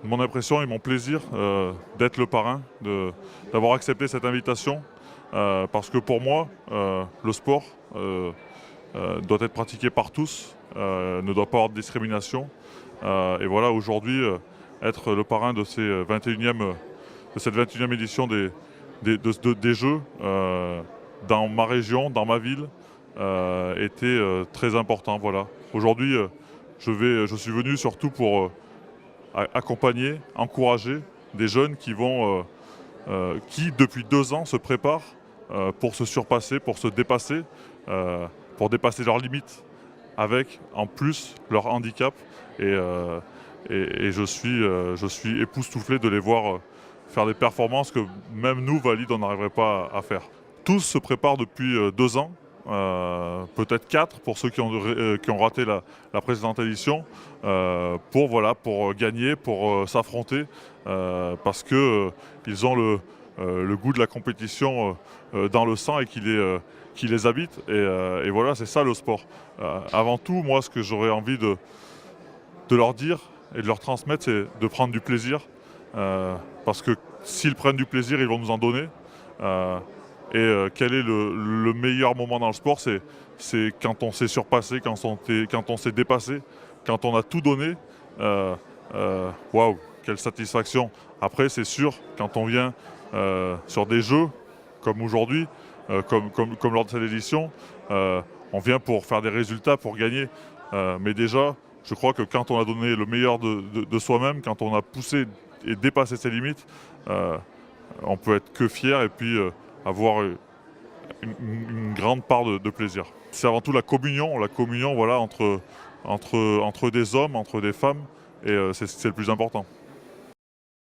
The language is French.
Mon impression et mon plaisir d'être le parrain, d'avoir accepté cette invitation, parce que pour moi, le sport doit être pratiqué par tous, ne doit pas avoir de discrimination. Et voilà, aujourd'hui, être le parrain de, de cette 21e édition des Jeux dans ma région, dans ma ville, était très important. Voilà. Aujourd'hui, je suis venu surtout pour accompagner, encourager des jeunes qui depuis 2 ans se préparent pour se surpasser, pour se dépasser, pour dépasser leurs limites avec en plus leur handicap. Et je suis époustouflé de les voir faire des performances que même nous, valides, on n'arriverait pas à faire. Tous se préparent depuis 2 ans, peut-être 4 pour ceux qui ont raté la précédente édition, pour gagner, pour s'affronter, parce que ils ont le goût de la compétition dans le sang et qui les habite. Et voilà, c'est ça le sport. Avant tout, moi, ce que j'aurais envie de leur dire et de leur transmettre, c'est de prendre du plaisir. Parce que s'ils prennent du plaisir, ils vont nous en donner. Quel est le meilleur moment dans le sport? C'est quand on s'est surpassé, quand on s'est dépassé, quand on a tout donné. Waouh, quelle satisfaction! Après, c'est sûr, quand on vient sur des jeux comme aujourd'hui, comme lors de cette édition, on vient pour faire des résultats, pour gagner. Mais déjà, je crois que quand on a donné le meilleur de soi-même, quand on a poussé et dépassé ses limites, on peut être que fier et puis avoir une grande part de plaisir. C'est avant tout la communion voilà, entre des hommes, entre des femmes, et c'est le plus important.